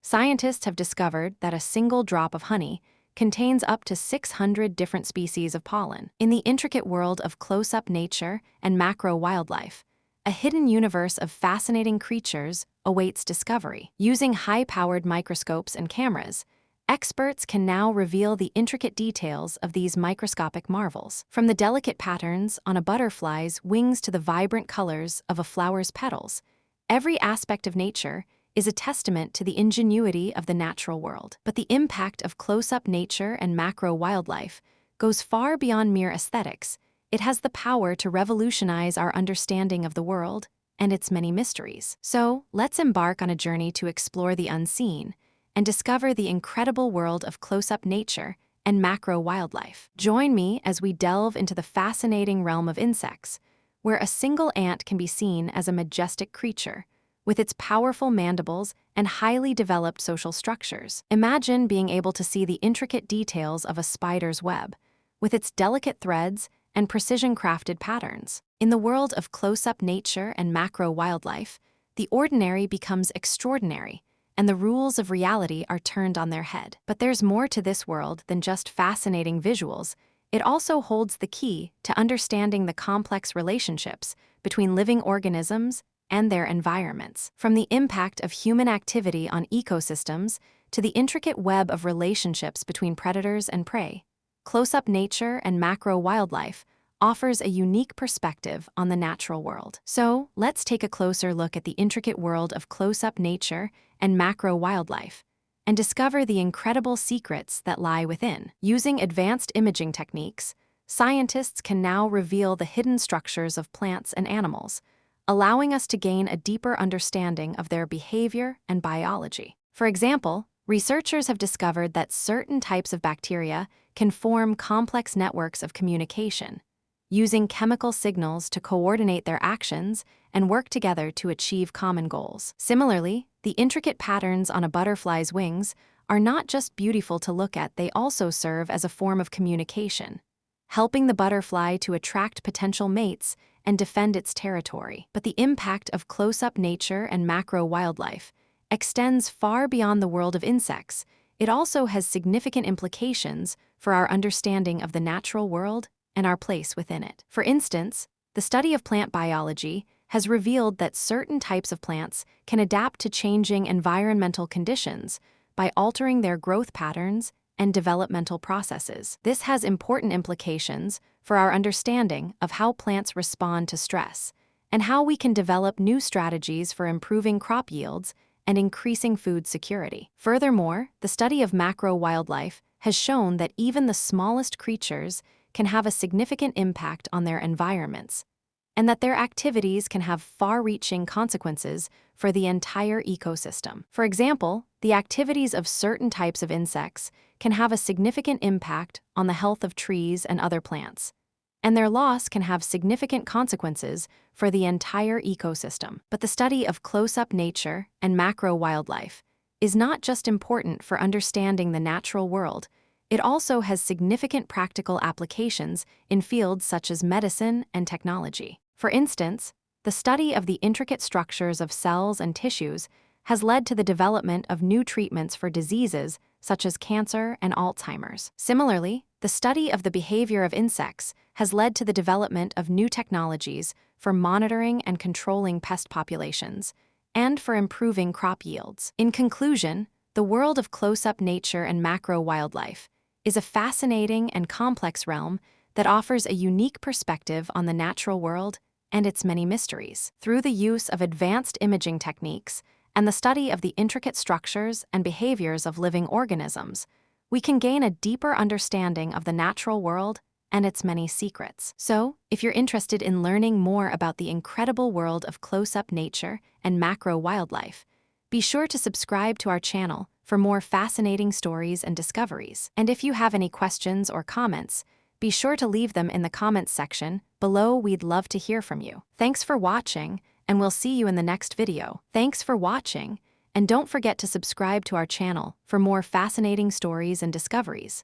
Scientists have discovered that a single drop of honey contains up to 600 different species of pollen. In the intricate world of close-up nature and macro wildlife, a hidden universe of fascinating creatures awaits discovery. Using high-powered microscopes and cameras, experts can now reveal the intricate details of these microscopic marvels. From the delicate patterns on a butterfly's wings to the vibrant colors of a flower's petals, every aspect of nature is a testament to the ingenuity of the natural world. But the impact of close-up nature and macro wildlife goes far beyond mere aesthetics. It has the power to revolutionize our understanding of the world and its many mysteries. So, let's embark on a journey to explore the unseen and discover the incredible world of close-up nature and macro wildlife. Join me as we delve into the fascinating realm of insects, where a single ant can be seen as a majestic creature, with its powerful mandibles and highly developed social structures. Imagine being able to see the intricate details of a spider's web, with its delicate threads and precision-crafted patterns. In the world of close-up nature and macro wildlife, the ordinary becomes extraordinary, and the rules of reality are turned on their head. But there's more to this world than just fascinating visuals. It also holds the key to understanding the complex relationships between living organisms and their environments. From the impact of human activity on ecosystems to the intricate web of relationships between predators and prey, close-up nature and macro wildlife offers a unique perspective on the natural world. So, let's take a closer look at the intricate world of close-up nature and macro wildlife and discover the incredible secrets that lie within. Using advanced imaging techniques, scientists can now reveal the hidden structures of plants and animals, allowing us to gain a deeper understanding of their behavior and biology. For example, researchers have discovered that certain types of bacteria can form complex networks of communication, using chemical signals to coordinate their actions and work together to achieve common goals. Similarly, the intricate patterns on a butterfly's wings are not just beautiful to look at, they also serve as a form of communication, helping the butterfly to attract potential mates and defend its territory. But the impact of close-up nature and macro wildlife extends far beyond the world of insects. It also has significant implications for our understanding of the natural world and our place within it. For instance, the study of plant biology has revealed that certain types of plants can adapt to changing environmental conditions by altering their growth patterns and developmental processes. This has important implications for our understanding of how plants respond to stress and how we can develop new strategies for improving crop yields and increasing food security. Furthermore, the study of macro wildlife has shown that even the smallest creatures can have a significant impact on their environments, and that their activities can have far-reaching consequences for the entire ecosystem. For example, the activities of certain types of insects can have a significant impact on the health of trees and other plants, and their loss can have significant consequences for the entire ecosystem. But the study of close-up nature and macro wildlife is not just important for understanding the natural world, it also has significant practical applications in fields such as medicine and technology. For instance, the study of the intricate structures of cells and tissues has led to the development of new treatments for diseases such as cancer and Alzheimer's. Similarly, the study of the behavior of insects has led to the development of new technologies for monitoring and controlling pest populations, and for improving crop yields. In conclusion, the world of close-up nature and macro wildlife is a fascinating and complex realm that offers a unique perspective on the natural world and its many mysteries. Through the use of advanced imaging techniques and the study of the intricate structures and behaviors of living organisms, we can gain a deeper understanding of the natural world and its many secrets. So, if you're interested in learning more about the incredible world of close-up nature and macro wildlife, be sure to subscribe to our channel for more fascinating stories and discoveries. And if you have any questions or comments, be sure to leave them in the comments section below. We'd love to hear from you. Thanks for watching, and we'll see you in the next video. Thanks for watching, and don't forget to subscribe to our channel for more fascinating stories and discoveries.